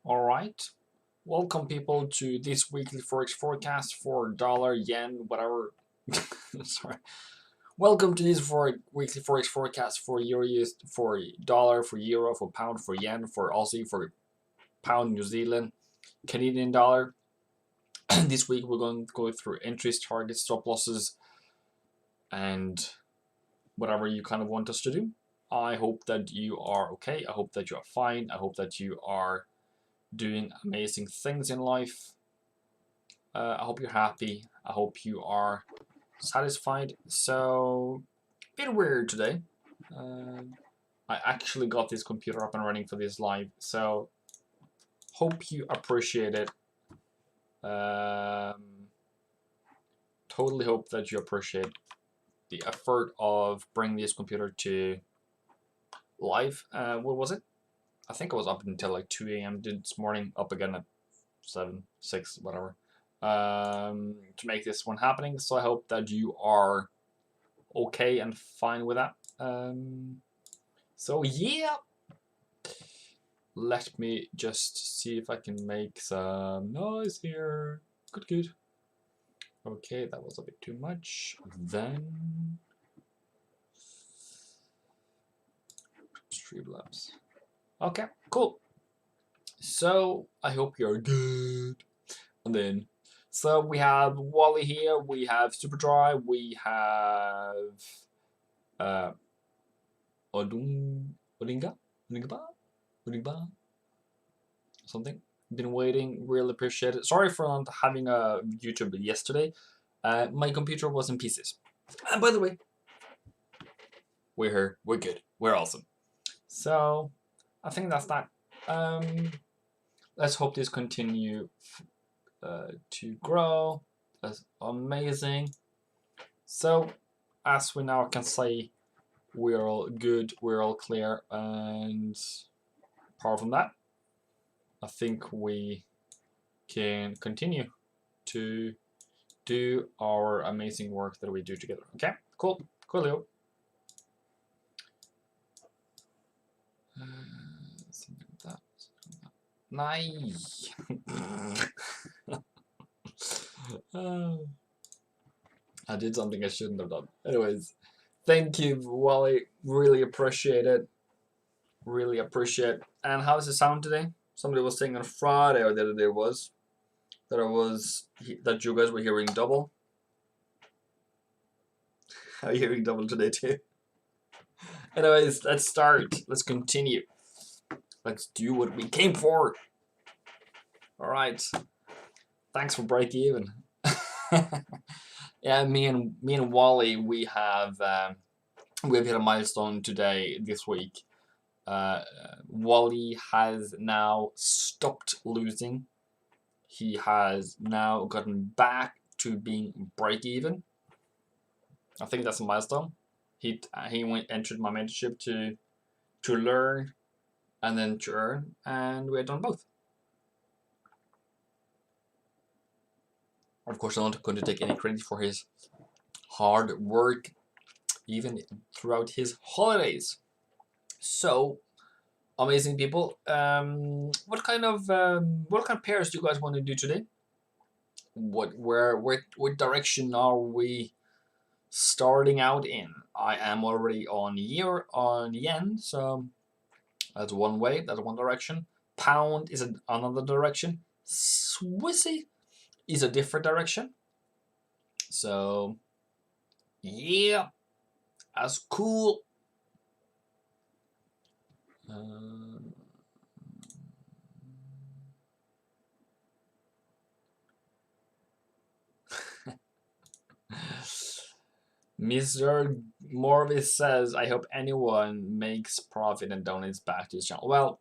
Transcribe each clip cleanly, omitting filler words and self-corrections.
All right. Welcome, people, to this weekly forex forecast for dollar, yen, whatever. Sorry. Welcome to this weekly forex forecast for euro, for dollar, for euro, for pound, for yen, for Aussie, for pound, New Zealand, Canadian dollar. This week we're going to go through entries, targets, stop losses, and whatever you kind of want us to do. I hope that you are okay. I hope that you are fine. I hope that you are doing amazing things in life. I hope you're happy. I hope you are satisfied. So, a bit weird today. I actually got this computer up and running for this live, so hope you appreciate it. Totally hope that you appreciate the effort of bringing this computer to live. What was it? I think I was up until like 2 a.m. this morning, up again at 7, 6, whatever, to make this one happening. So I hope that you are okay and fine with that. So yeah, let me just see if I can make some noise here. Good. Okay, that was a bit too much. Then Streamlabs. Okay, cool. So I hope you're good. And then, so we have Wally here, we have Superdry, we have Odinga, something. Been waiting, really appreciate it. Sorry for not having a YouTube yesterday. My computer was in pieces. And by the way, we're here, we're good, we're awesome. So I think that's that. Let's hope this continue to grow. That's amazing. So as we now can say, we're all good, we're all clear, and apart from that, I think we can continue to do our amazing work that we do together. Okay, cool, Leo. Something like that. Nice. I did something I shouldn't have done. Anyways, thank you, Wally. Really appreciate it. Really appreciate. And how does it sound today? Somebody was saying on Friday or the other day that you guys were hearing double. Are you hearing double today too? Anyways, let's start. Let's continue. Let's do what we came for. All right. Thanks for breaking even. Yeah, me and Wally, we have hit a milestone this week. Wally has now stopped losing. He has now gotten back to being break even. I think that's a milestone. He entered my mentorship to learn and then to earn, and we have done both. Of course, I'm not going to take any credit for his hard work, even throughout his holidays. So, amazing people. What kind of pairs do you guys want to do today? What direction are we starting out in? I am already on yen, so that's one way. That's one direction. Pound is another direction. Swissy is a different direction. So yeah, that's cool. Mr. Morvis says, I hope anyone makes profit and donates back to his channel. Well,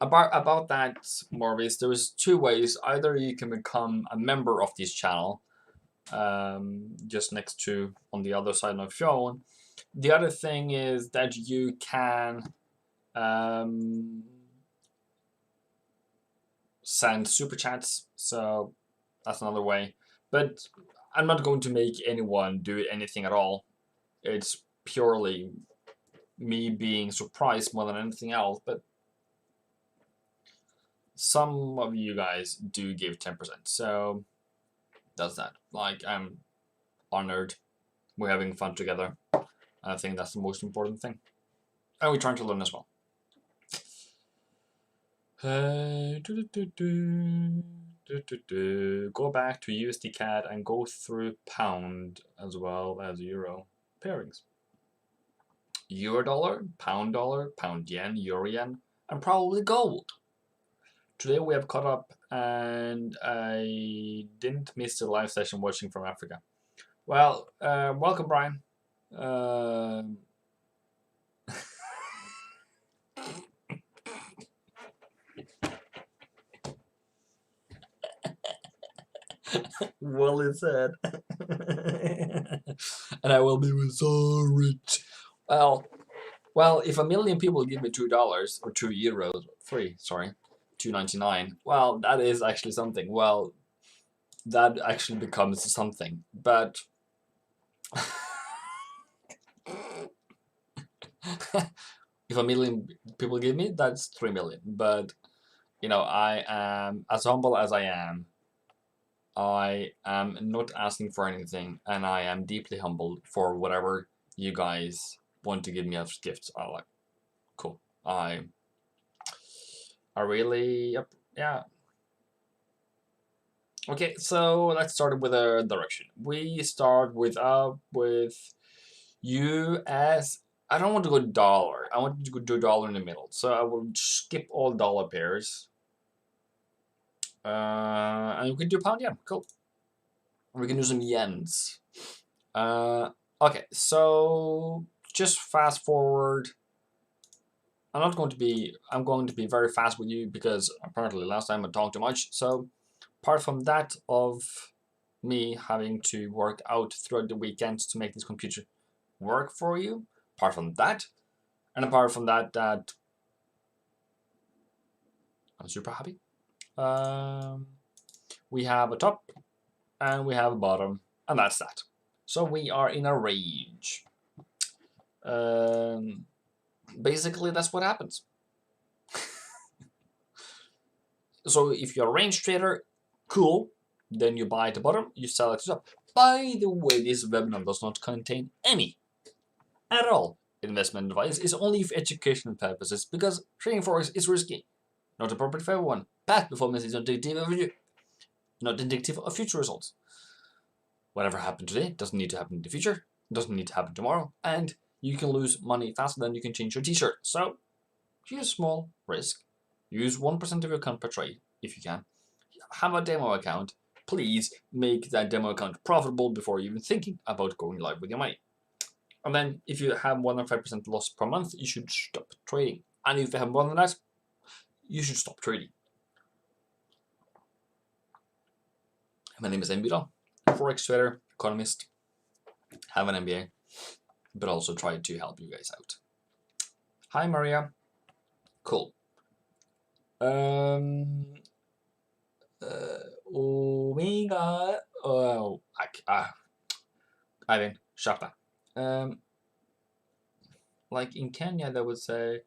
about that, Morvis, there's two ways. Either you can become a member of this channel, just next to on the other side of my phone. The other thing is that you can send super chats, so that's another way. But I'm not going to make anyone do anything at all. It's purely me being surprised more than anything else. But some of you guys do give 10%, so that's that. Like, I'm honored. We're having fun together. I think that's the most important thing. And we're trying to learn as well. Go back to USD CAD and go through pound as well as euro pairings. Euro dollar, pound yen, euro yen, and probably gold. Today we have caught up, and I didn't miss the live session watching from Africa. Well, welcome, Brian. Wally said. And I will be so rich. Well, if 1 million people give me $2 or €2, sorry, $2.99, well, that is actually something. Well, that actually becomes something. But if 1 million people give me, that's 3 million. But you know, I am as humble as I am. I am not asking for anything, and I am deeply humbled for whatever you guys want to give me as gifts. I like, cool. I really, yeah. Okay, so let's start with a direction. We start with US. I don't want to go dollar. I want to go do dollar in the middle. So I will skip all dollar pairs. And we can do pound yen. Cool. We can do some yens. Okay, so just fast forward. I'm going to be very fast with you because apparently last time I talked too much. So apart from that of me having to work out throughout the weekends to make this computer work for you, apart from that, and apart from that, I'm super happy. We have a top and we have a bottom, and that's that. So we are in a range. Basically, that's what happens. So if you're a range trader, cool. Then you buy at the bottom, you sell at the top. By the way, this webinar does not contain any, at all, investment advice. It's only for educational purposes because trading forex is risky. Not appropriate for everyone. Past performance is not indicative of future results. Whatever happened today doesn't need to happen in the future, doesn't need to happen tomorrow, and you can lose money faster than you can change your t-shirt. So use small risk. Use 1% of your account per trade if you can. Have a demo account. Please make that demo account profitable before even thinking about going live with your money. And then if you have more than 5% loss per month, you should stop trading. And if you have more than that, you should stop trading. My name is MBLOW, Forex trader, economist, have an MBA, but also try to help you guys out. Hi, Maria. Cool. Omega. Oh, Ivan, Shapa. Like in Kenya, they would say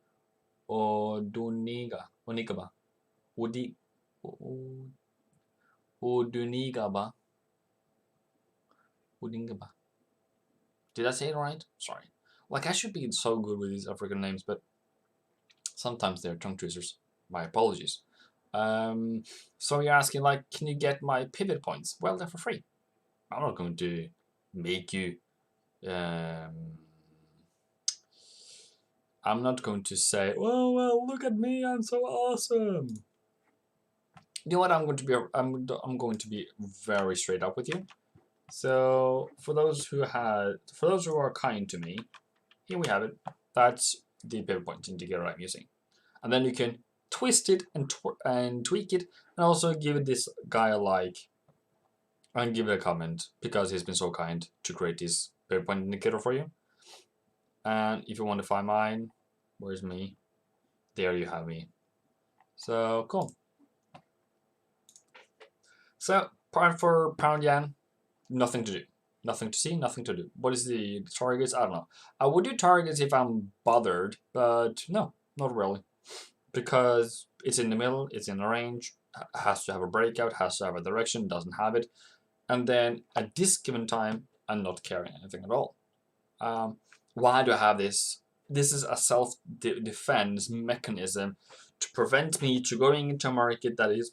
Onigaba, Odunigaba. Did I say it right? Sorry. Like, I should be so good with these African names, but sometimes they're tongue twisters. My apologies. So you're asking, like, can you get my pivot points? Well, they're for free. I'm not going to make you. I'm not going to say, oh well, look at me, I'm so awesome. You know what? I'm going to be very straight up with you. So for those who are kind to me, here we have it. That's the pivot point indicator I'm using, and then you can twist it and tweak it, and also give this guy a like, and give it a comment because he's been so kind to create this pivot point indicator for you. And if you want to find mine, where's me? There you have me. So cool. So part for pound yen, nothing to do. Nothing to see, nothing to do. What is the targets? I don't know. I would do targets if I'm bothered, but no, not really. because it's in the middle, it's in a range, has to have a breakout, has to have a direction, doesn't have it. And then at this given time, I'm not carrying anything at all. Why do I have this? This is a self-defense mechanism to prevent me to going into a market that is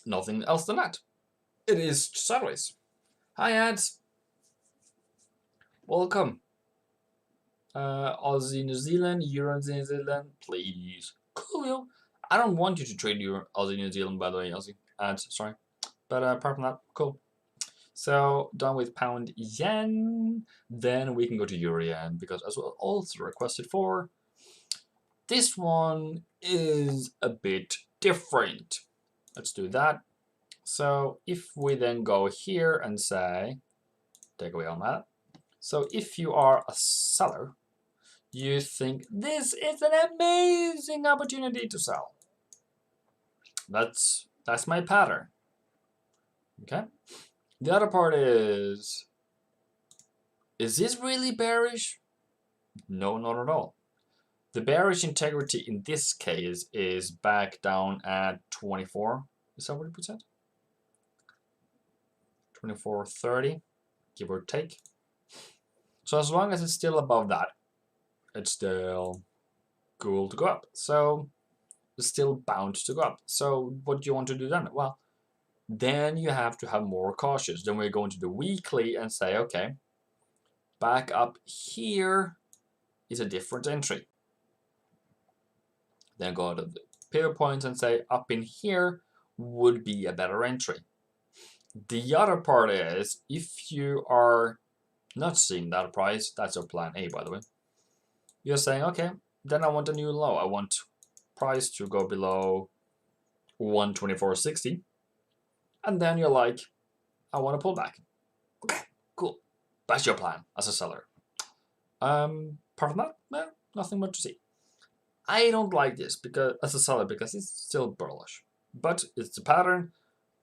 nothing else than that. It is sideways. Hi ads. Welcome. Aussie New Zealand, Euro New Zealand, please. Coolio. I don't want you to trade your Aussie New Zealand, by the way, Aussie ads, sorry. But apart from that, cool. So done with pound yen. Then we can go to euro yen because as well also requested for. This one is a bit different. Let's do that. So if we then go here and say, take away on that. So if you are a seller, you think this is an amazing opportunity to sell. That's my pattern. Okay. The other part is this really bearish? No, not at all. The bearish integrity in this case is back down at 24. Is that what it puts at? 24.30, give or take. So as long as it's still above that, it's still cool to go up. So it's still bound to go up. So what do you want to do then? Well, then you have to have more cautious. Then we go into the weekly and say, okay, back up here is a different entry. Then go to the pivot points and say up in here would be a better entry. The other part is if you are not seeing that price, that's your plan A, by the way. You're saying, okay, then I want a new low. I want price to go below 124.60. And then you're like, I want to pull back. Okay, cool. That's your plan as a seller. Apart from that, well, nothing much to see. I don't like this because as a seller because it's still bullish. But it's the pattern,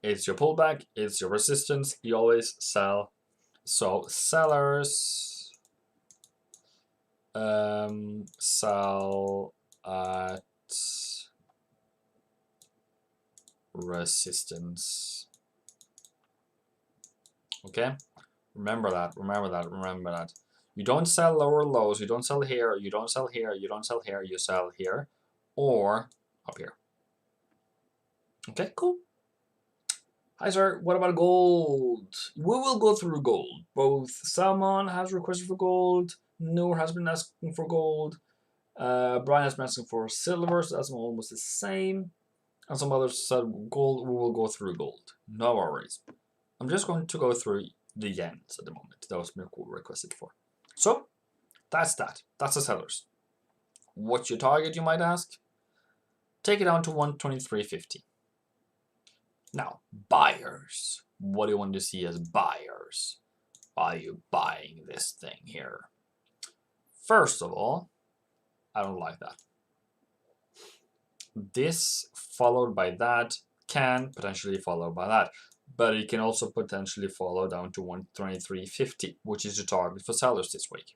it's your pullback, it's your resistance. You always sell. So sellers sell at resistance. Okay, remember that. You don't sell lower lows, you don't sell here, you don't sell here, you don't sell here, you sell here or up here. Okay, cool. Hi sir, what about gold? We will go through gold. Both Salmon has requested for gold, Noor has been asking for gold, Brian has been asking for silver, so that's almost the same. And some others said gold, we will go through gold. No worries. I'm just going to go through the yens at the moment. That was requested for. So, that's that. That's the sellers. What's your target, you might ask? Take it down to 123.50. Now, buyers. What do you want to see as buyers? Why are you buying this thing here? First of all, I don't like that. This followed by that can potentially follow by that. But it can also potentially follow down to 123.50, which is the target for sellers this week.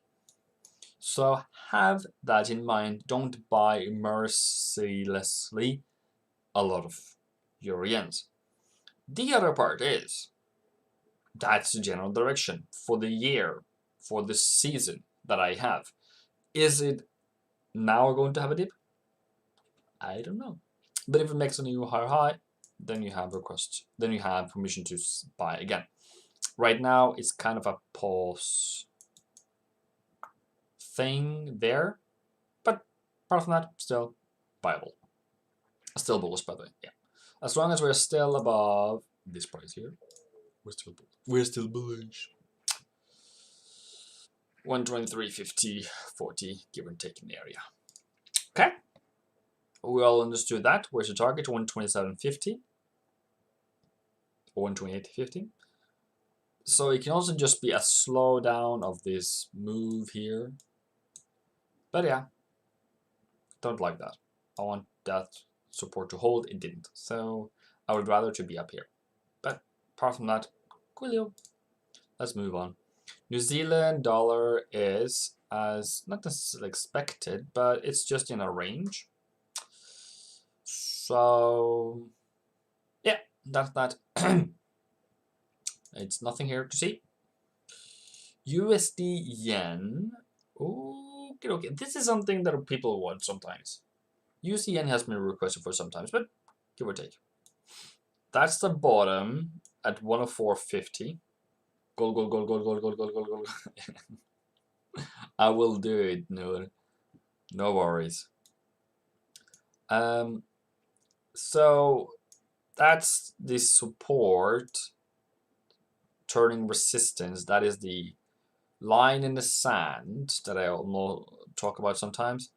So have that in mind. Don't buy mercilessly a lot of euro yens. The other part is that's the general direction for the year, for the season that I have. Is it now going to have a dip? I don't know. But if it makes a new higher high, then you have request. Then you have permission to buy again. Right now, it's kind of a pause thing there, but apart from that, still viable. Still bullish, by the way. Yeah, as long as we're still above this price here, we're still bullish. 123.50, 40, give and take in the area. Okay, we all understood that. Where's the target? 127.50. 128.50. So it can also just be a slowdown of this move here. But yeah, don't like that. I want that support to hold. It didn't. So I would rather to be up here. But apart from that, coolio. Let's move on. New Zealand dollar is as not necessarily expected, but it's just in a range. So yeah, that's that. It's nothing here to see. USD yen. Okay. This is something that people want sometimes. USD yen has been requested for sometimes, but give or take. That's the bottom at 104.50. Gold. I will do it, no worries. So that's the support turning resistance. That is the line in the sand that I talk about sometimes.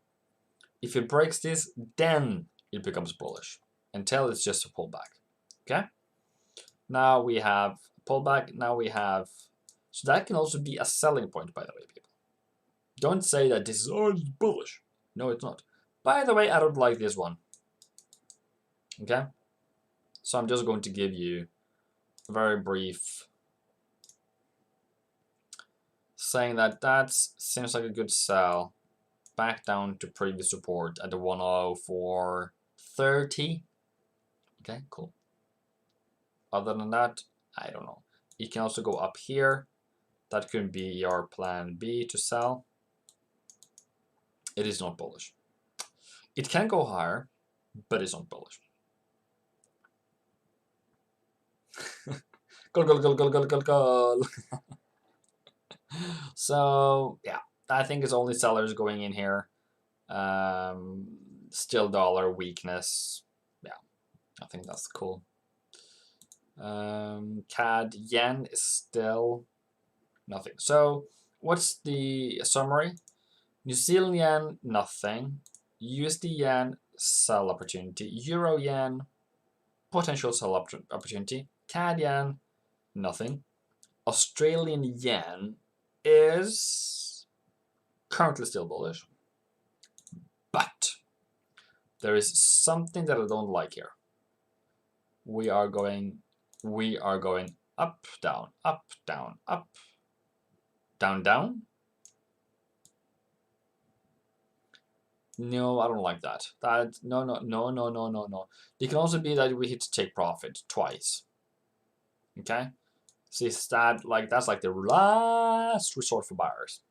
If it breaks this, then it becomes bullish. Until it's just a pullback. Okay? Now we have pullback. Now we have... So that can also be a selling point, by the way, people. Don't say that this is, oh, it's bullish. No, it's not. By the way, I don't like this one. Okay? So I'm just going to give you a very brief saying that seems like a good sell. Back down to previous support at the 104.30. Okay, cool. Other than that, I don't know. You can also go up here. That could be your plan B to sell. It is not bullish. It can go higher, but it's not bullish. Go. So yeah, I think it's only sellers going in here. Still dollar weakness. Yeah, I think that's cool. CAD yen is still nothing. So what's the summary? New Zealand yen, nothing. USD yen, sell opportunity. Euro yen, potential sell opportunity. CAD yen, nothing. Australian yen is currently still bullish. But there is something that I don't like here. We are going up, down, up, down, up, down, down. No, I don't like that. No. It can also be that we hit take profit twice. Okay? See, that's like the last resort for buyers.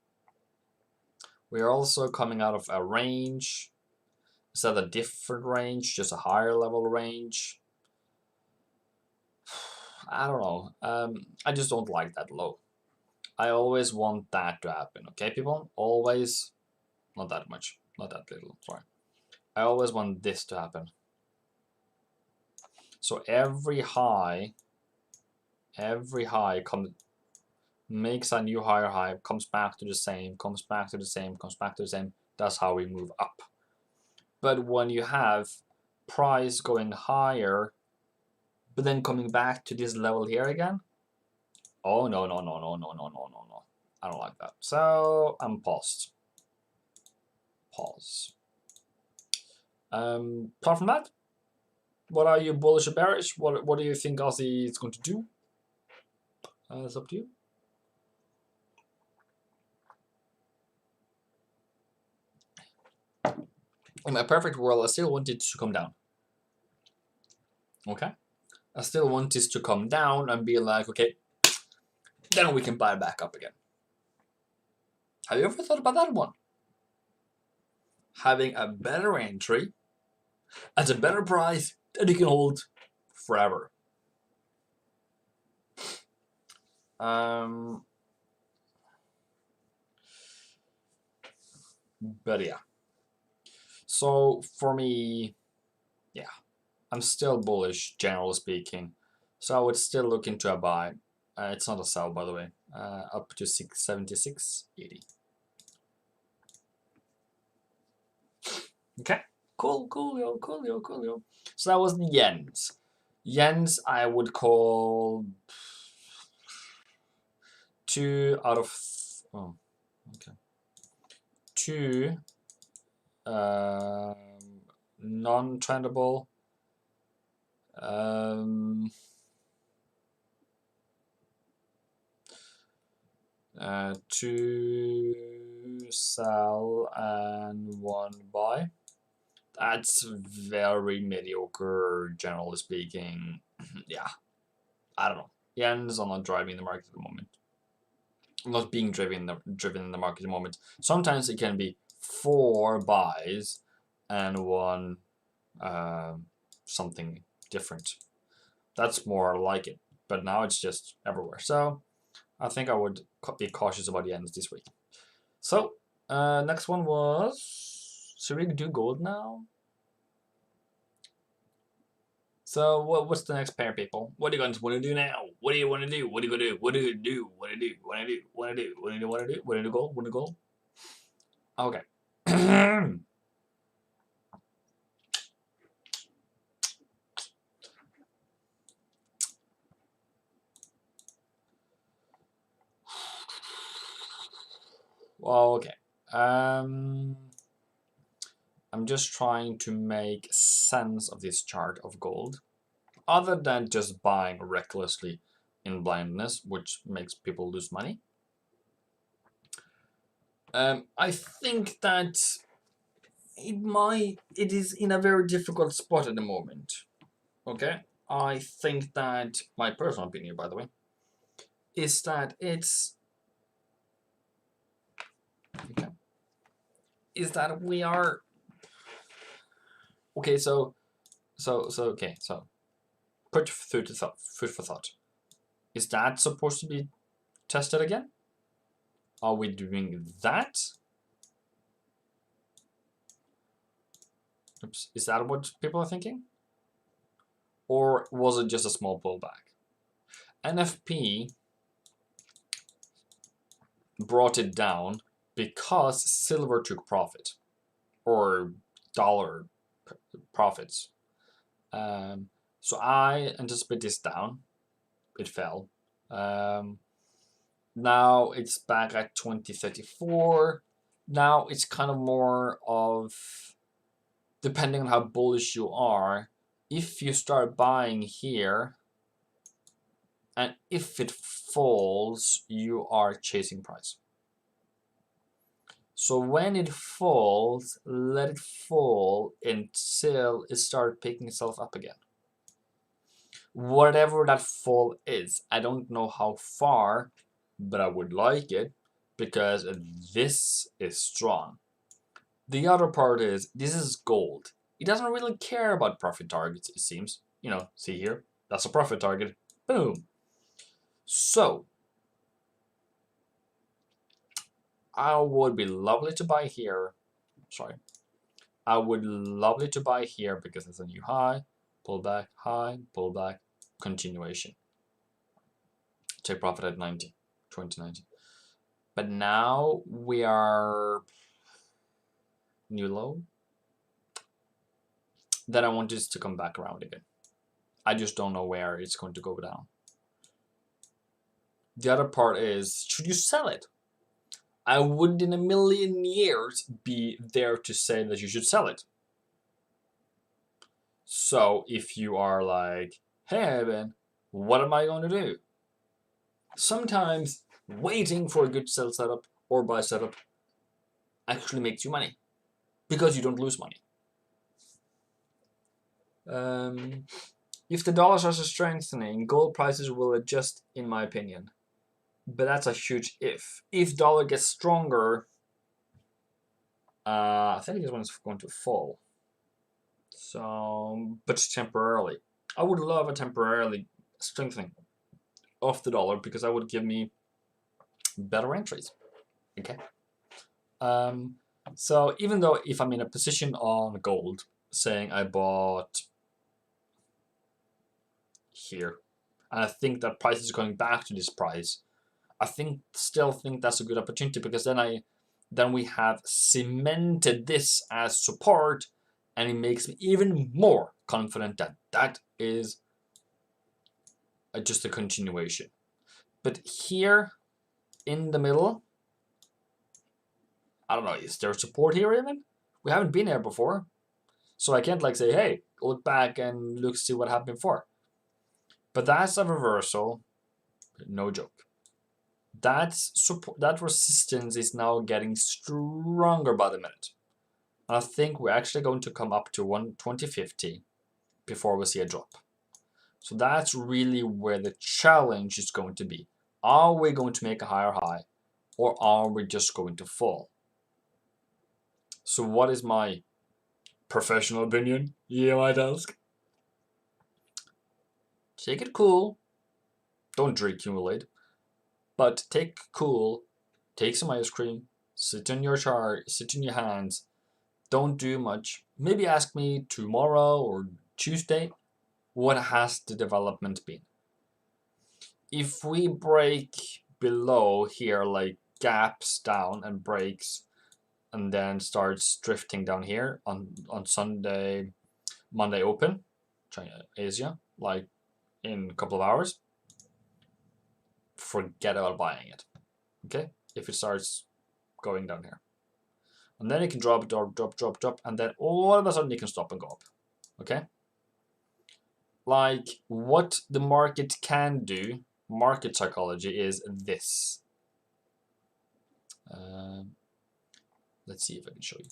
We are also coming out of a range. Is that a different range? Just a higher level range? I don't know. I just don't like that low. I always want that to happen. Okay, people? Always. Not that much. Not that little. Sorry. I always want this to happen. So every high makes a new higher high, comes back to the same, comes back to the same, comes back to the same. That's how we move up. But when you have price going higher, but then coming back to this level here again, oh no. I don't like that. So I'm paused. Pause. Apart from that, what are you bullish or bearish? What do you think Aussie is going to do? It's up to you. In my perfect world, I still want it to come down. Okay? I still want this to come down and be like, okay, then we can buy back up again. Have you ever thought about that one? Having a better entry at a better price that you can hold forever. But yeah. So for me, yeah, I'm still bullish, generally speaking. So I would still look into a buy. It's not a sell, by the way. Up to 676.80. Okay, cool. So that was the yens. Yens, I would call 2 out of 2 non-trendable. 2 sell and 1 buy. That's very mediocre, generally speaking. Yeah, I don't know. Yens are not driving the market at the moment. Not being driven in the market at the moment. Sometimes it can be 4 buys and 1 something different. That's more like it. But now it's just everywhere. So I think I would be cautious about the ends this week. So next one was, should we do gold now? So what's the next pair, people? What are you going to want to do now? What do you want to do? What are you going to do? What do you do? What do you do? What do you do? What do you do? What do you do? What do you do? What do you do? Gold? Want to gold? Okay. Okay. I'm just trying to make sense of this chart of gold, other than just buying recklessly in blindness, which makes people lose money. I think that it is in a very difficult spot at the moment. Okay, I think that my personal opinion, by the way, is that it's okay. Is that we are okay? So okay. So put food for thought. Is that supposed to be tested again? Are we doing that? Oops. Is that what people are thinking? Or was it just a small pullback? NFP brought it down because silver took profit, or dollar profits. So I anticipate this down. It fell. Now it's back at 2034. Now it's kind of more of, depending on how bullish you are, if you start buying here and if it falls, you are chasing price. So when it falls, let it fall until it starts picking itself up again. Whatever that fall is, I don't know how far, but I would like it because this is strong. The other part is, this is gold. It doesn't really care about profit targets, it seems. You know, see here, that's a profit target. Boom. So I would be lovely to buy here. Sorry. I would lovely to buy here because it's a new high, pullback, high, pullback, continuation. Take profit at 90, 2090. But now we are new low. Then I want this to come back around again. I just don't know where it's going to go down. The other part is, should you sell it? I wouldn't in a million years be there to say that you should sell it. So if you are like, hey Evan, what am I going to do? Sometimes waiting for a good sell setup or buy setup actually makes you money because you don't lose money. If the dollar starts strengthening, gold prices will adjust, in my opinion. But that's a huge if. If dollar gets stronger, I think this one's going to fall. So, but temporarily. I would love a temporarily strengthening of the dollar because that would give me better entries. Okay. So even though if I'm in a position on gold, saying I bought here, and I think that price is going back to this price, I still think that's a good opportunity because then we have cemented this as support, and it makes me even more confident that that is just a continuation. But here in the middle, I don't know, is there support here even? We haven't been here before. So I can't like say, hey, look back and see what happened before. But that's a reversal, no joke. That resistance is now getting stronger by the minute. I think we're actually going to come up to 120.50 before we see a drop. So that's really where the challenge is going to be. Are we going to make a higher high, or are we just going to fall? So what is my professional opinion? You might ask. Take it cool. Don't drink accumulate. But take cool. Take some ice cream. Sit in your chart. Sit in your hands. Don't do much. Maybe ask me tomorrow or Tuesday. What has the development been? If we break below here, like gaps down and breaks, and then starts drifting down here on Sunday, Monday open, China, Asia, like in a couple of hours, forget about buying it. Okay, if it starts going down here, and then it can drop, and then all of a sudden it can stop and go up. Okay, like what the market can do, market psychology is this. Let's see if I can show you.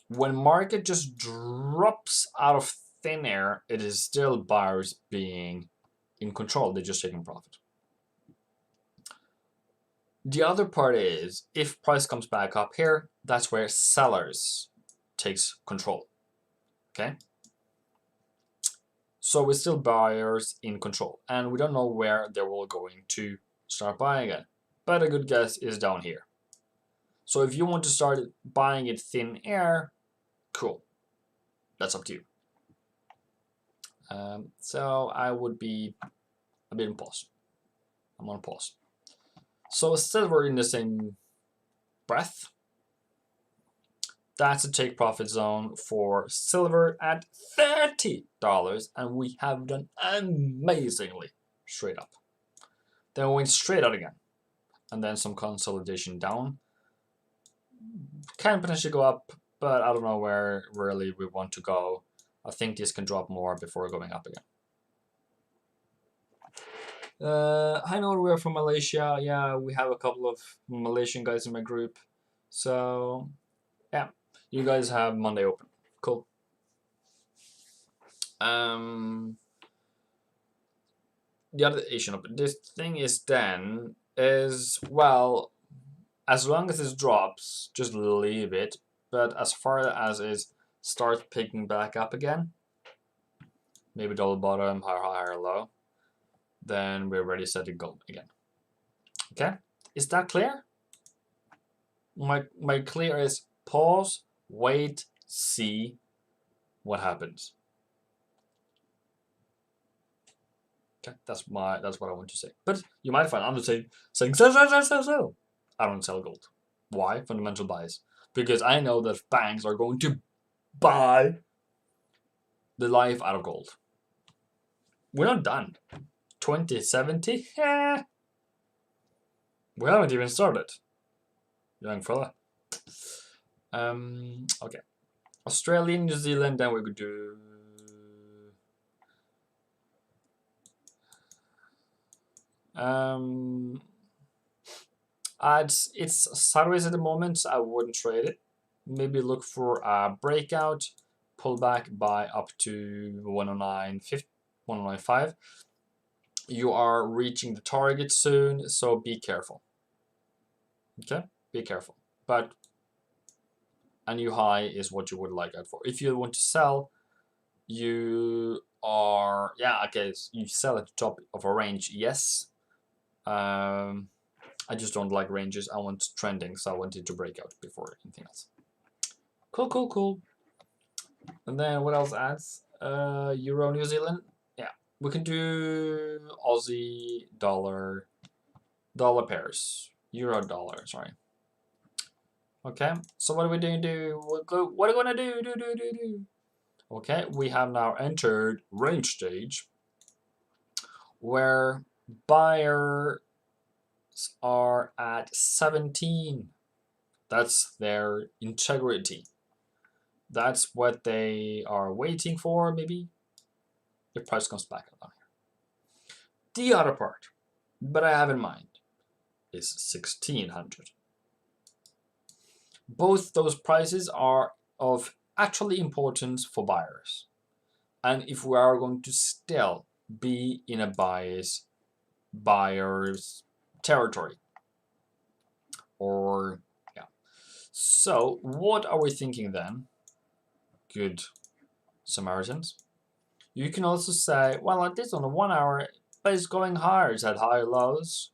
When market just drops out of thin air, it is still buyers being in control. They're just taking profit. The other part is, if price comes back up here, that's where sellers takes control. Okay? So we're still buyers in control, and we don't know where they will going to start buying again. But a good guess is down here. So if you want to start buying it thin air, cool. That's up to you. So I would be a bit on pause. I'm on pause. So silver in the same breath. That's a take profit zone for silver at $30, and we have done amazingly straight up. Then we went straight out again, and then some consolidation down. Can potentially go up, but I don't know where really we want to go. I think this can drop more before going up again. I know we're from Malaysia. Yeah, we have a couple of Malaysian guys in my group. So, yeah, you guys have Monday open. Cool. The other Asian open. This thing is then is, well, as long as this drops, just leave it. But as far as it starts picking back up again, maybe double bottom, higher low, then we're ready set to go again. Okay, is that clear? My clear is pause, wait, see what happens. Okay, that's what I want to say. But you might find others saying sell. I don't sell gold. Why? Fundamental bias. Because I know that banks are going to buy the life out of gold. We're not done. 2070? We haven't even started. Young fella. Okay. Australia, New Zealand, then we could do... it's sideways at the moment, so I wouldn't trade it. Maybe look for a breakout, pull back by up to 109.5. You are reaching the target soon, so be careful. Okay, be careful. But a new high is what you would like out for. If you want to sell, you are, yeah, okay, so you sell at the top of a range, yes. I just don't like ranges. I want trending, so I want it to break out before anything else. Cool. And then what else adds? Euro, New Zealand. Yeah, we can do Aussie, dollar pairs, euro, dollar. Sorry. Okay, so what are we going to do? What are we going to do? Okay, we have now entered range stage, where buyers are at 17. That's their integrity. That's what they are waiting for, maybe, if price comes back down here. The other part, but I have in mind, is 1600. both those prices are of actually importance for buyers. And if we are going to still be in a buyer's territory, or yeah. So what are we thinking then? Good Samaritans. You can also say, well, at least on the 1 hour, but it's going higher. It's at higher lows.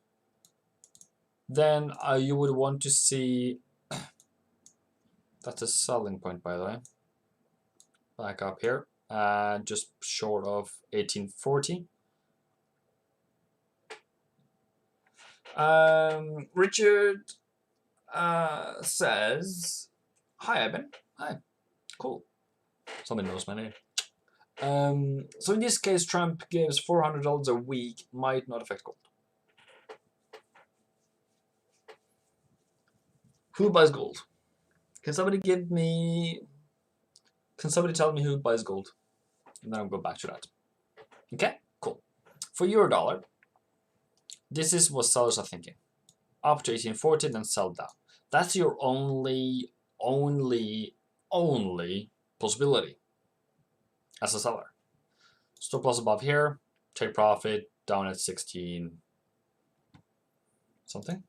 Then you would want to see, that's a selling point, by the way. Back up here, just short of 1840. Richard says, hi, Eben. Hi. Cool. Somebody knows my name. So in this case, Trump gives $400 a week, might not affect gold. Who buys gold? Can somebody tell me who buys gold? And then I'll go back to that. Okay, cool. For euro dollar, this is what sellers are thinking. Up to 1840, then sell down. That's your only possibility as a seller. Stop loss above here, take profit down at 16 something.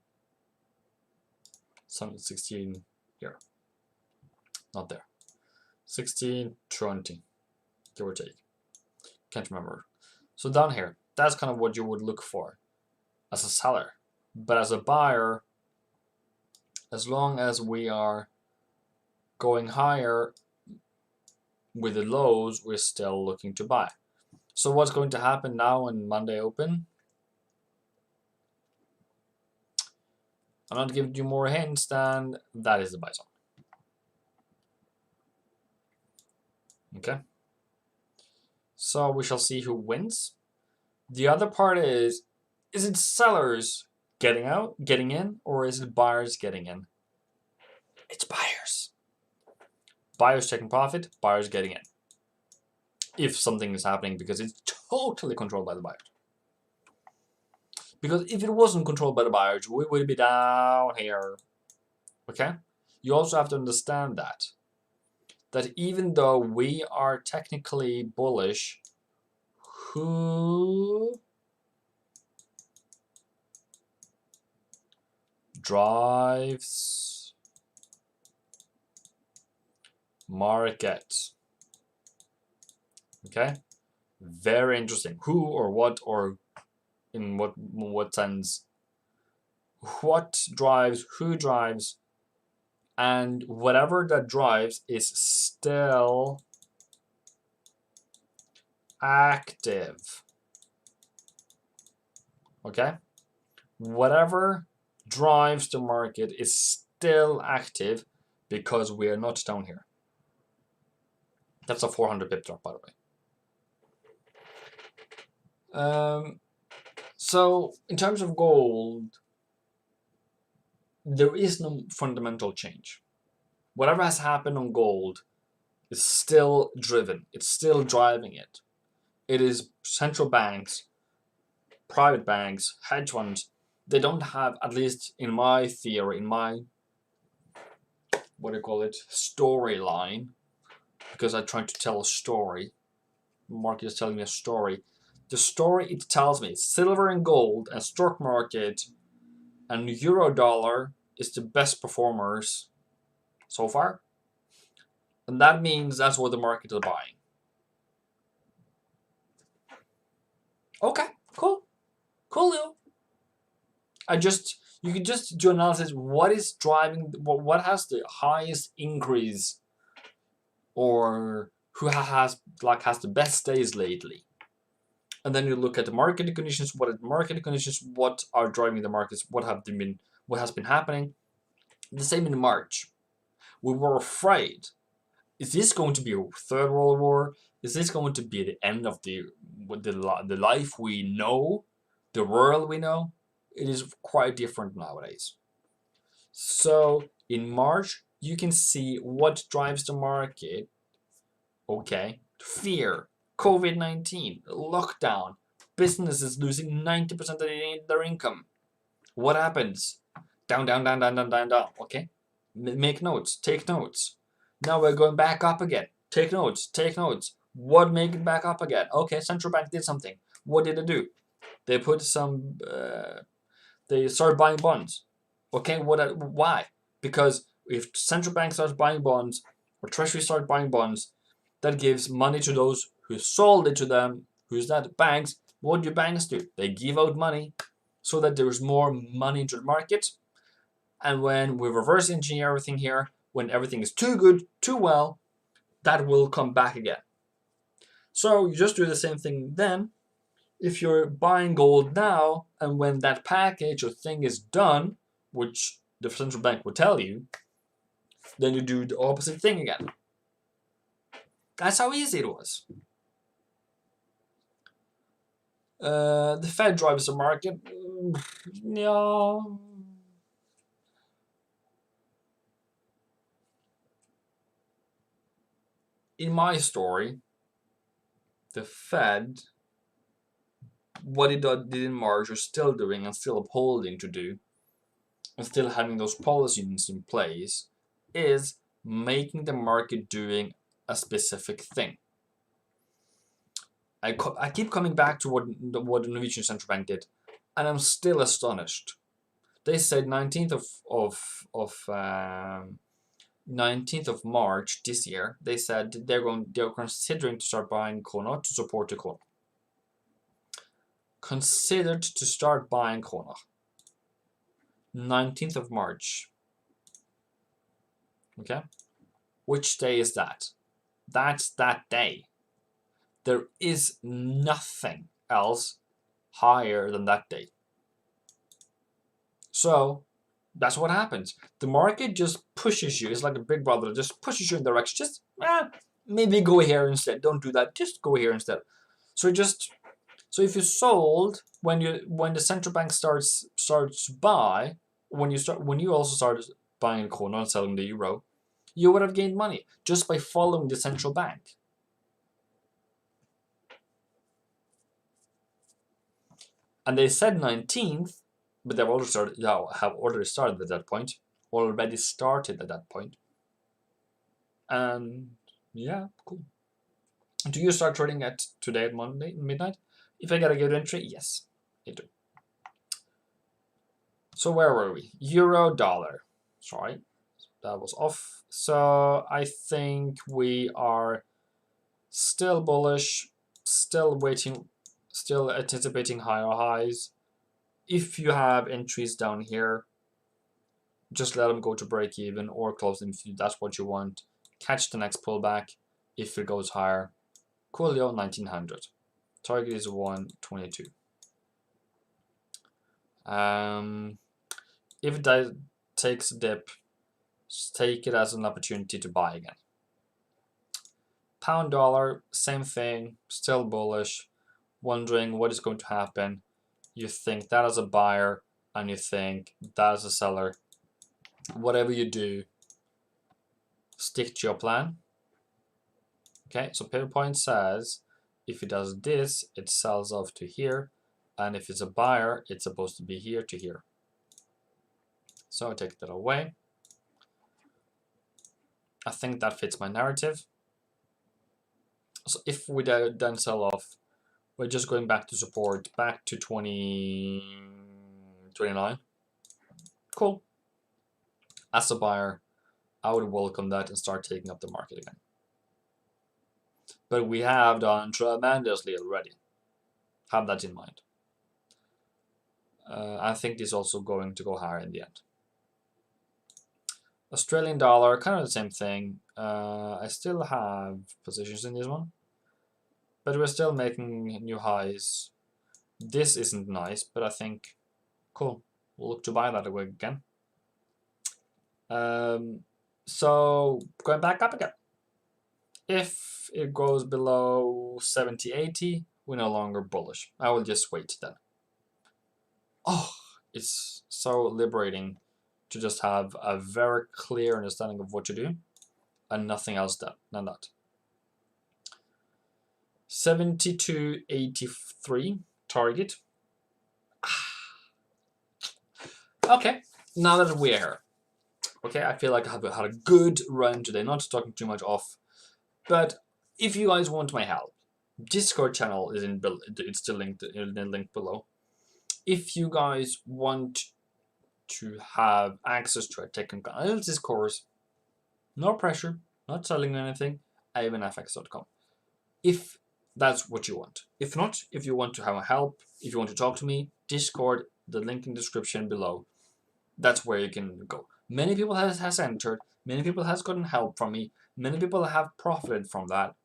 16 here. Not there. 1620, give or take. Can't remember. So down here, that's kind of what you would look for as a seller. But as a buyer, as long as we are going higher with the lows, we're still looking to buy. So what's going to happen now in Monday open? I'm not giving you more hints than that is the buy zone. Okay. So we shall see who wins. The other part is it sellers getting in, or is it buyers getting in? It's buyers. Buyers taking profit, buyers getting in. If something is happening, because it's totally controlled by the buyers. Because if it wasn't controlled by the buyers, we would be down here. Okay? You also have to understand that even though we are technically bullish, who drives market? Okay, very interesting. Who or what, or in what sense? What drives? Who drives? And whatever that drives is still active. Okay, whatever drives the market is still active because we are not down here. That's a 400 pip drop, by the way. So in terms of gold, there is no fundamental change. Whatever has happened on gold is still driven. It's still driving it. It is central banks, private banks, hedge funds. They don't have, at least in my theory, in my, what do you call it, storyline, because I try to tell a story. The market is telling me a story. The story it tells me, silver and gold and stock market and euro dollar is the best performers so far. And that means that's what the market is buying. Okay, cool. Cool, Leo. You can just do analysis. What is driving, what has the highest increase, or who has the best days lately? And then you look at the market conditions. What are the market conditions? What are driving the markets? What has been happening? The same in March. We were afraid. Is this going to be a third world war? Is this going to be the end of the life we know, the world we know? It is quite different nowadays. So in March, you can see what drives the market. Okay, fear. COVID-19, lockdown, businesses losing 90% of their income. What happens? Down, down, down, down, down, down, down. Okay. Make notes, take notes. Now we're going back up again. Take notes, take notes. What made it back up again? Okay, central bank did something. What did they do? They put some. They started buying bonds. Okay, why? Because if central bank starts buying bonds or treasury starts buying bonds, that gives money to those who sold it to them. Who's that? Banks. What do banks do? They give out money so that there is more money into the market. And when we reverse engineer everything here, when everything is too good, too well, that will come back again. So you just do the same thing then. If you're buying gold now, and when that package or thing is done, which the central bank will tell you, then you do the opposite thing again. That's how easy it was. The Fed drives the market. Yeah. In my story, the Fed, what it did in March, are still doing and still upholding to do, and still having those policies in place, is making the market doing a specific thing. I keep coming back to what the Norwegian central bank did, and I'm still astonished. They said 19th of March this year. They said they're considering to start buying krona to support the krona. Considered to start buying krona. 19th of March. Okay, which day is that? That's that day. There is nothing else higher than that day. So that's what happens. The market just pushes you. It's like a big brother that just pushes you in the direction. Just maybe go here instead. Don't do that. Just go here instead. So if you sold when the central bank starts to buy, when you also started buying krona and selling the euro, you would have gained money just by following the central bank. And they said 19th, but they've already started. Have already started at that point. Already started at that point. And yeah, cool. Do you start trading at today at Monday midnight? If I get a good entry, yes, I do. So where were we? Euro dollar. Sorry, that was off. So I think we are still bullish, still waiting, still anticipating higher highs. If you have entries down here, just let them go to break even or close them if that's what you want. Catch the next pullback if it goes higher. Coolio 1900. Target is 122. If it takes a dip, just take it as an opportunity to buy again. Pound dollar, same thing, still bullish, wondering what is going to happen. You think that as a buyer and you think that as a seller. Whatever you do, stick to your plan. Okay, so paper point says if it does this, it sells off to here, and if it's a buyer, it's supposed to be here to here. So I take that away. I think that fits my narrative. So if we then sell off, we're just going back to support, back to 2029. Cool. As a buyer, I would welcome that and start taking up the market again. But we have done tremendously already. Have that in mind. I think this is also going to go higher in the end. Australian dollar, kind of the same thing. I still have positions in this one, but we're still making new highs. This isn't nice, but I think cool. We'll look to buy that again. So going back up again. If it goes below 70, 80, we're no longer bullish. I will just wait then. Oh, it's so liberating to just have a very clear understanding of what to do and nothing else than that. 72.83 target. Okay, now that we're here, Okay, I feel like I have had a good run today, not talking too much off. But if you guys want my help, Discord channel is it's still linked in the link below. If you guys want to have access to a technical analysis course, no pressure, not selling anything, Ewinningstrategy.com. If that's what you want. If not, if you want to have a help, if you want to talk to me, Discord, the link in the description below. That's where you can go. Many people has entered, many people has gotten help from me, many people have profited from that.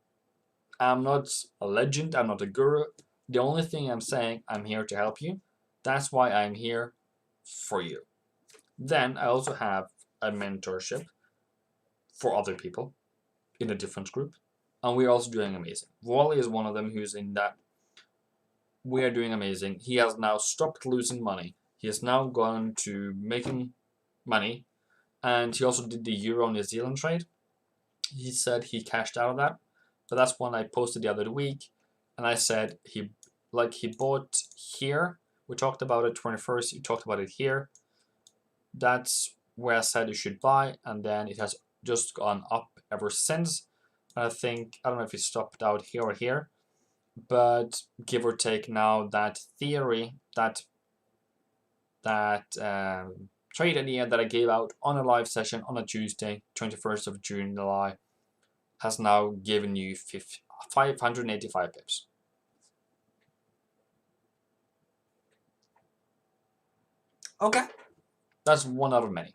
I'm not a legend, I'm not a guru. The only thing I'm saying, I'm here to help you. That's why I'm here for you. Then I also have a mentorship for other people in a different group. And we're also doing amazing. Wally is one of them who's in that. We are doing amazing. He has now stopped losing money. He has now gone to making money. And he also did the Euro New Zealand trade. He said he cashed out of that. But that's one I posted the other week. And I said he bought here. We talked about it 21st. We talked about it here. That's where I said you should buy. And then it has just gone up ever since. I think, I don't know if it stopped out here or here, but give or take now that theory, that trade idea that I gave out on a live session on a Tuesday, 21st of June, July, has now given you 585 pips. Okay, that's one out of many.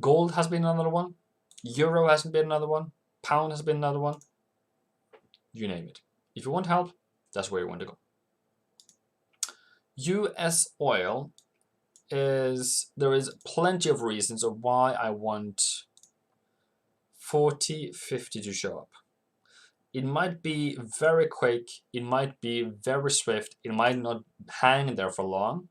Gold has been another one. Euro hasn't been another one. Pound has been another one. You name it. If you want help, that's where you want to go. USOIL there is plenty of reasons of why I want 40.50 to show up. It might be very quick, it might be very swift, it might not hang there for long,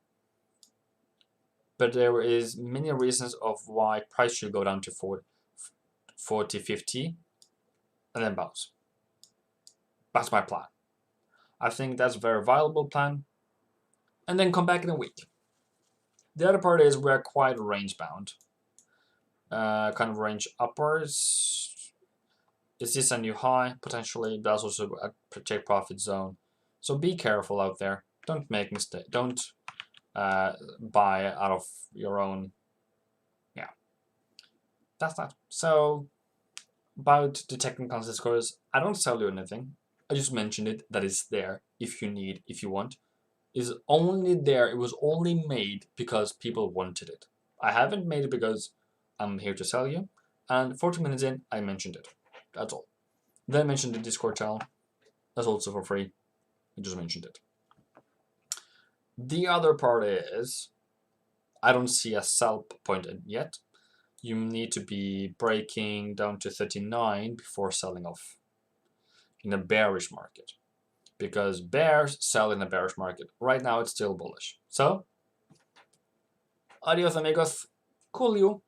but there is many reasons of why price should go down to 40.50 and then bounce. That's my plan. I think that's a very viable plan. And then come back in a week. The other part is we're quite range bound. Kind of range upwards. Is this a new high? Potentially. That's also a take profit zone. So be careful out there. Don't make mistake. Don't buy out of your own. Yeah. That's that. So about the technical analysis course, I don't sell you anything. I just mentioned it, that it's there if you need, if you want. It's only there, it was only made because people wanted it. I haven't made it because I'm here to sell you. And 40 minutes in, I mentioned it. That's all. Then I mentioned the Discord channel. That's also for free. I just mentioned it. The other part is, I don't see a sell point yet. You need to be breaking down to 39 before selling off in a bearish market, because bears sell in a bearish market. Right now it's still bullish. So, adios amigos, cool you.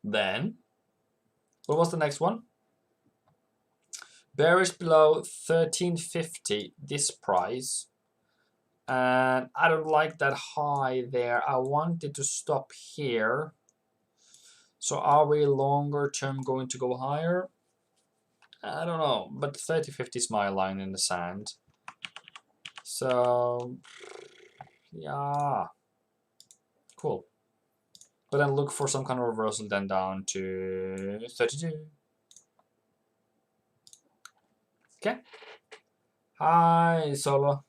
Then, what was the next one? Bearish below 13.50, this price. And I don't like that high there. I wanted to stop here. So are we longer term going to go higher? I don't know, but 30.50 is my line in the sand. So, yeah, cool. But then look for some kind of reversal then down to 32. Okay. Hi, Solo.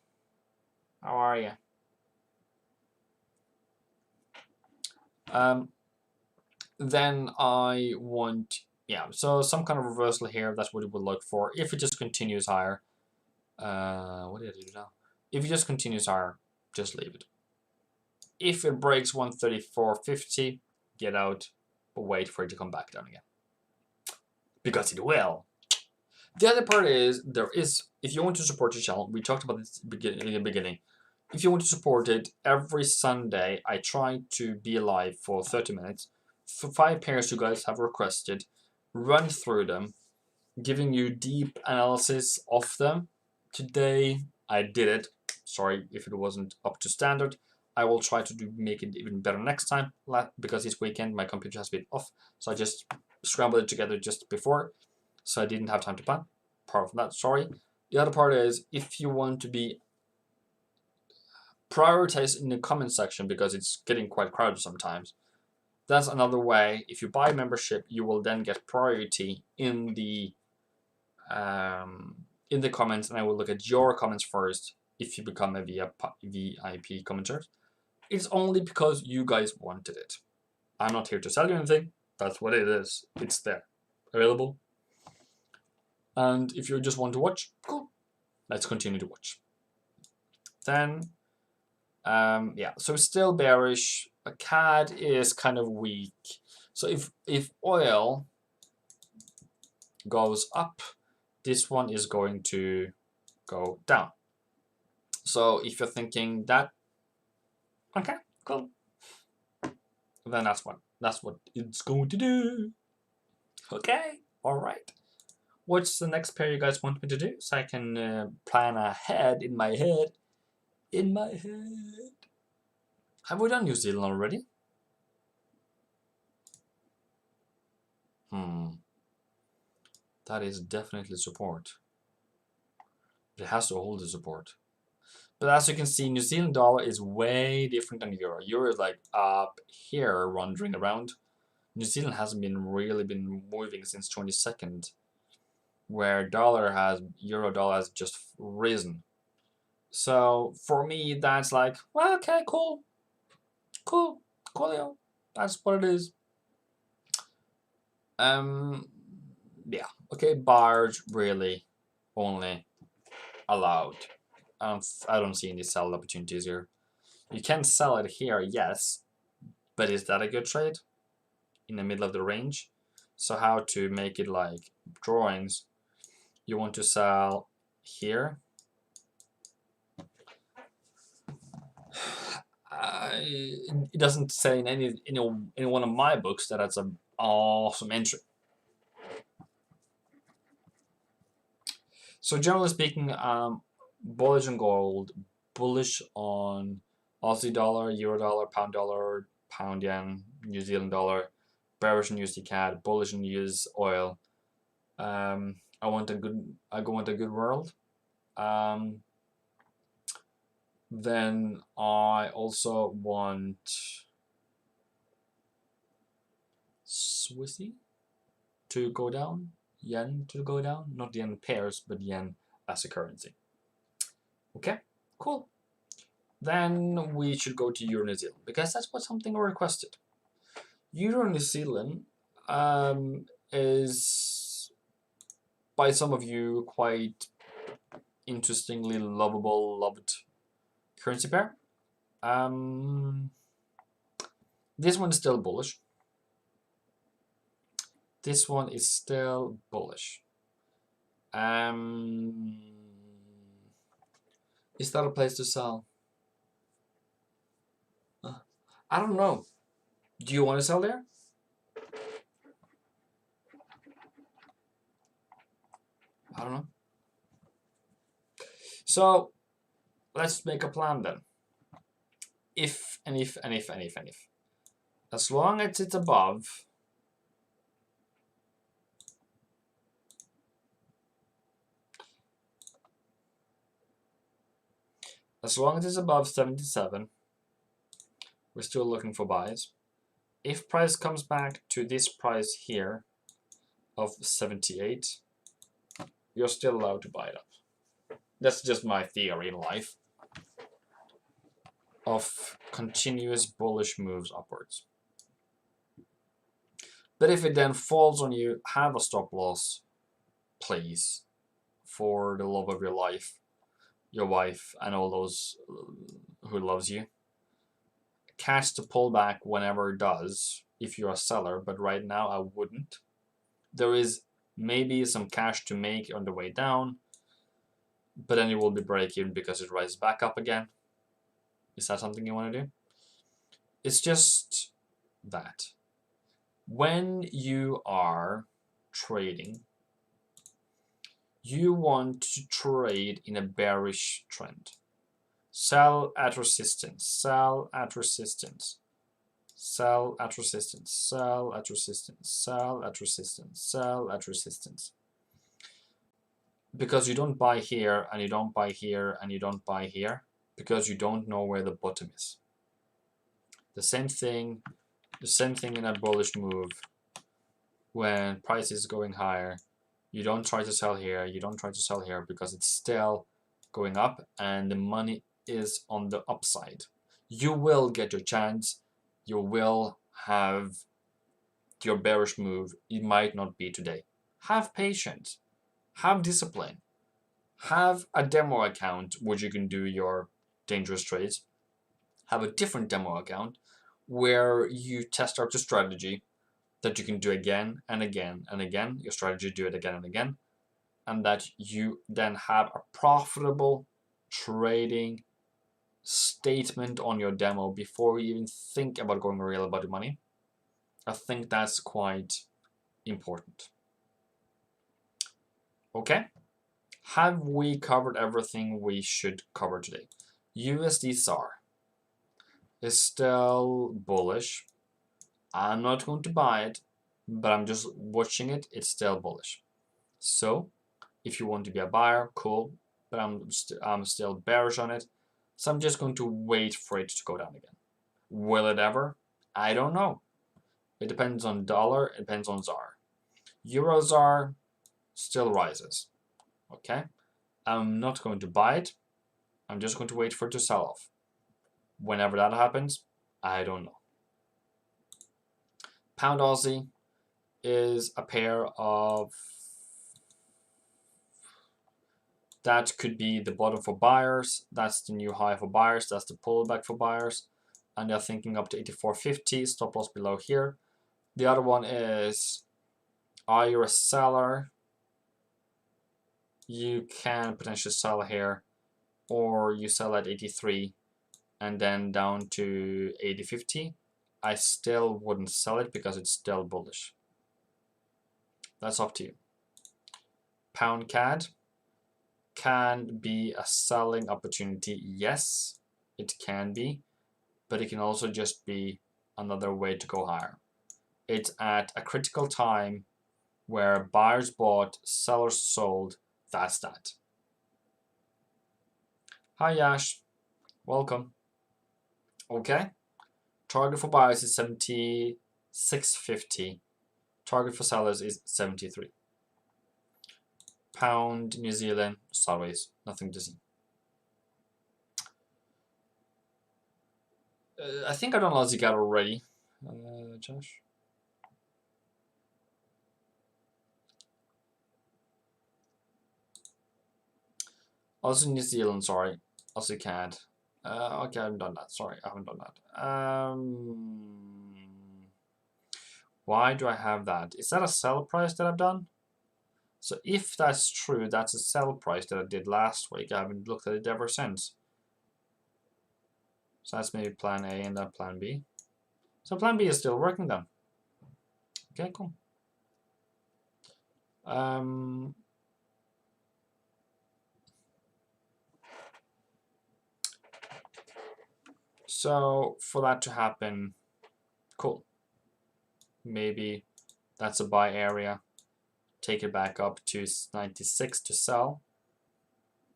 How are you? Then I want, yeah, so some kind of reversal here. That's what we would look for. If it just continues higher, what did I do now? If it just continues higher, just leave it. If it breaks 134.50, get out, but wait for it to come back down again, because it will. The other part is, if you want to support the channel, we talked about this in the beginning. If you want to support it, every Sunday I try to be live for 30 minutes. For 5 pairs you guys have requested, run through them, giving you deep analysis of them. Today I did it. Sorry if it wasn't up to standard. I will try to make it even better next time, because this weekend my computer has been off, so I just scrambled it together just before, so I didn't have time to plan. Part of that, sorry. The other part is, if you want to be prioritized in the comment section, because it's getting quite crowded sometimes, that's another way. If you buy membership, you will then get priority in the comments, and I will look at your comments first if you become a VIP commenter. It's only because you guys wanted it. I'm not here to sell you anything. That's what it is. It's there, available. And if you just want to watch, cool. Let's continue to watch. Then, yeah, so still bearish. A CAD is kind of weak. So if oil goes up, this one is going to go down. So if you're thinking that, okay, cool, then that's what it's going to do. Okay, all right. What's the next pair you guys want me to do, so I can plan ahead in my head? Have we done New Zealand already? That is definitely support. It has to hold the support. But as you can see, New Zealand dollar is way different than euro. Euro is like up here, wandering around. New Zealand hasn't really been moving since 22nd, where euro dollar has just risen. So for me, that's like, well, okay, cool, coolio. That's what it is. Yeah, okay, bars really only allowed. I don't see any sell opportunities here. You can sell it here, yes, but is that a good trade in the middle of the range? So how to make it like drawings? You want to sell here. It doesn't say in any one of my books that that's an awesome entry. So generally speaking, bullish on gold, bullish on Aussie dollar, euro dollar, pound yen, New Zealand dollar, bearish on USD CAD, bullish on US oil. I want a good world. Then I also want Swissy to go down, yen to go down, not yen pairs, but yen as a currency. Okay, cool. Then we should go to Euro New Zealand, because that's what something requested. Euro New Zealand is, by some of you, quite interestingly loved currency pair. This one is still bullish. This one is still bullish. Is that a place to sell? I don't know. Do you want to sell there? I don't know. So let's make a plan then. If. As long as it's above As long as it's above 77, we're still looking for buys. If price comes back to this price here of 78, you're still allowed to buy it up. That's just my theory in life of continuous bullish moves upwards. But if it then falls on you, have a stop loss, please, for the love of your life, your wife, and all those who loves you. Catch the pullback whenever it does, if you're a seller, but right now I wouldn't. There is maybe some cash to make on the way down, but then it will be break even because it rises back up again. Is that something you want to do? It's just that. When you are trading, you want to trade in a bearish trend. Sell at resistance, sell at resistance, sell at resistance, sell at resistance, sell at resistance, sell at resistance. Because you don't buy here, and you don't buy here, and you don't buy here, because you don't know where the bottom is. The same thing in a bullish move. When price is going higher, you don't try to sell here, you don't try to sell here, because it's still going up and the money is on the upside. You will get your chance, you will have your bearish move. It might not be today. Have patience, have discipline, have a demo account which you can do your dangerous trades. Have a different demo account where you test out your strategy that you can do again and again and again. Your strategy, do it again and again, and that you then have a profitable trading statement on your demo before you even think about going real about your money. I think that's quite important. Okay, have we covered everything we should cover today? USD SAR is still bullish. I'm not going to buy it, but I'm just watching it. It's still bullish. So if you want to be a buyer, cool, but I'm still bearish on it. So I'm just going to wait for it to go down again. Will it ever? I don't know. It depends on dollar, it depends on ZAR. Euro ZAR still rises. Okay, I'm not going to buy it. I'm just going to wait for it to sell off. Whenever that happens, I don't know. Pound Aussie is a pair of, that could be the bottom for buyers, that's the new high for buyers, that's the pullback for buyers, and they're thinking up to 84.50, stop loss below here. The other one is, are you a seller? You can potentially sell here, or you sell at 83 and then down to 80.50. I still wouldn't sell it because it's still bullish. That's up to you. Pound CAD can be a selling opportunity. Yes, it can be, but it can also just be another way to go higher. It's at a critical time where buyers bought, sellers sold. That's that. Hi Yash, welcome. Okay, target for buyers is 76.50. Target for sellers is 73. Pound New Zealand, sideways, nothing to see. I think I've done Aussie CAD already, Josh. Aussie New Zealand, sorry. Aussie CAD. Okay, I haven't done that. Sorry, I haven't done that. Why do I have that? Is that a sell price that I've done? So if that's true, that's a sell price that I did last week. I haven't looked at it ever since. So that's maybe plan A and then plan B. So plan B is still working then. Okay, cool. So for that to happen, cool. Maybe that's a buy area. Take it back up to 96 to sell.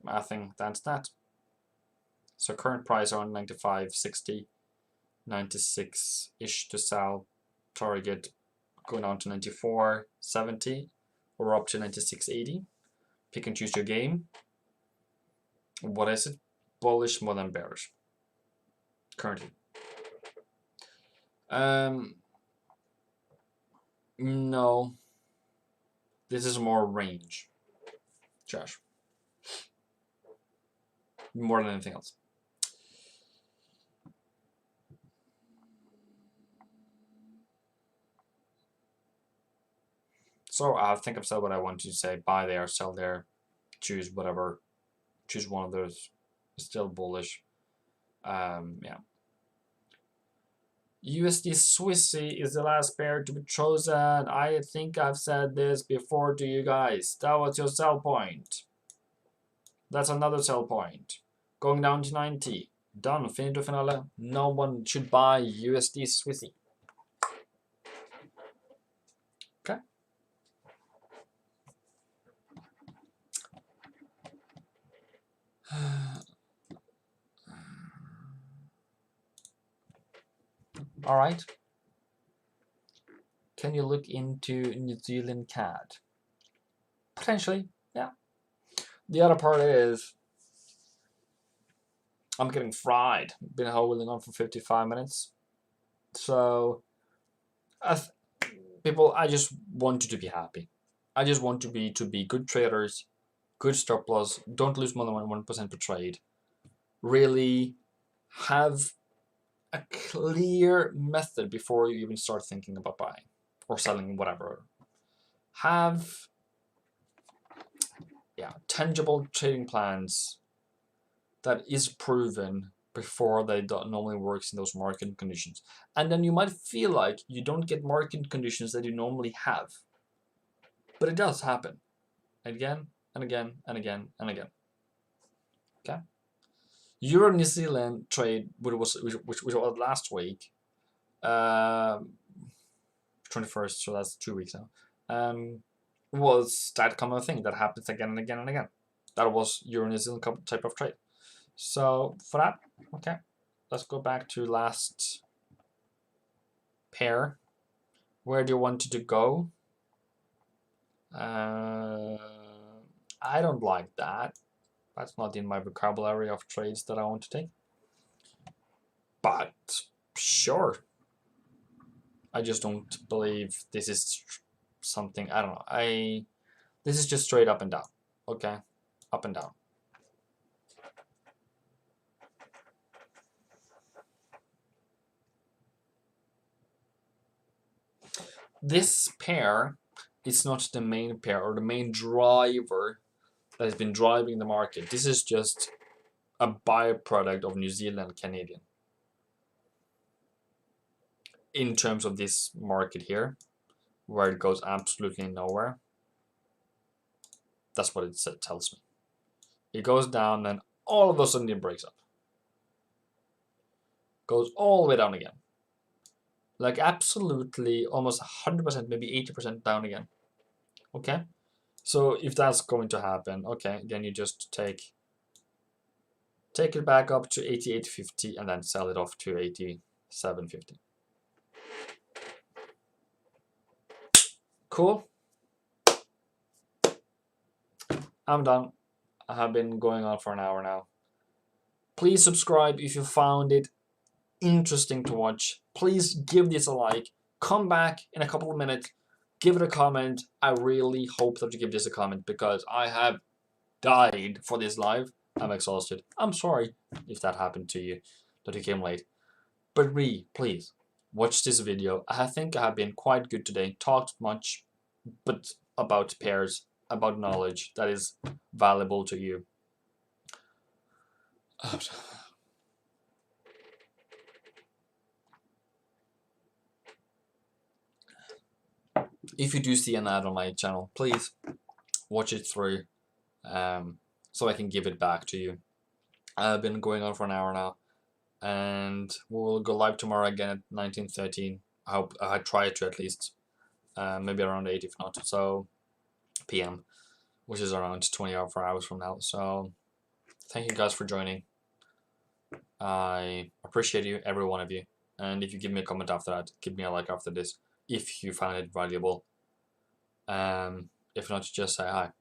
I think that's that. So current price on 95.60, 96-ish to sell. Target going down to 94.70 or up to 96.80. Pick and choose your game. What is it? Bullish more than bearish currently. No, this is more range, Josh, more than anything else. So I think I've said what I want to say. Buy there, sell there, choose whatever, choose one of those. Still bullish. Yeah. USD Swissy is the last pair to be chosen. I think I've said this before to you guys. That was your sell point. That's another sell point. going down to 90. Done. Finito finale. No one should buy USD Swissy. Okay. All right. Can you look into New Zealand CAD? Potentially, yeah. The other part is I'm getting fried. Been holding on for 55 minutes. So, people, I just want you to be happy. I just want to be good traders, good stop loss. Don't lose more than 1% per trade. Really have a clear method before you even start thinking about buying or selling, whatever. Have tangible trading plans that is proven before they don't normally works in those market conditions. And then you might feel like you don't get market conditions that you normally have. But it does happen. Again and again and again and again. Okay? Euro New Zealand trade, which was last week, 21st, so that's 2 weeks now, was that common thing that happens again and again and again. That was Euro New Zealand type of trade. So for that, okay, let's go back to last pair. Where do you want it to go? I don't like that. That's not in my vocabulary of trades that I want to take. But sure. I just don't believe this is something, I don't know. This is just straight up and down. Okay? Up and down. This pair is not the main pair or the main driver that has been driving the market. This is just a byproduct of New Zealand Canadian. In terms of this market here, where it goes absolutely nowhere. That's what it tells me. It goes down and all of a sudden it breaks up. Goes all the way down again. Like absolutely almost 100%, maybe 80% down again. Okay? So if that's going to happen, okay, then you just take it back up to 88.50 and then sell it off to 87.50. Cool. I'm done. I have been going on for an hour now. Please subscribe if you found it interesting to watch. Please give this a like. Come back in a couple of minutes. Give it a comment. I really hope that you give this a comment because I have died for this live. I'm exhausted. I'm sorry if that happened to you, that you came late. But please, watch this video. I think I have been quite good today. Talked much, but about pairs, about knowledge that is valuable to you. If you do see an ad on my channel, please watch it through so I can give it back to you. I've been going on for an hour now, and we'll go live tomorrow again at 19:13. I hope I try to at least, maybe around 8 if not, so PM, which is around 24 hours from now. So thank you guys for joining. I appreciate you, every one of you, and if you give me a comment after that, give me a like after this if you found it valuable. If not, just say hi.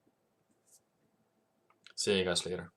See you guys later.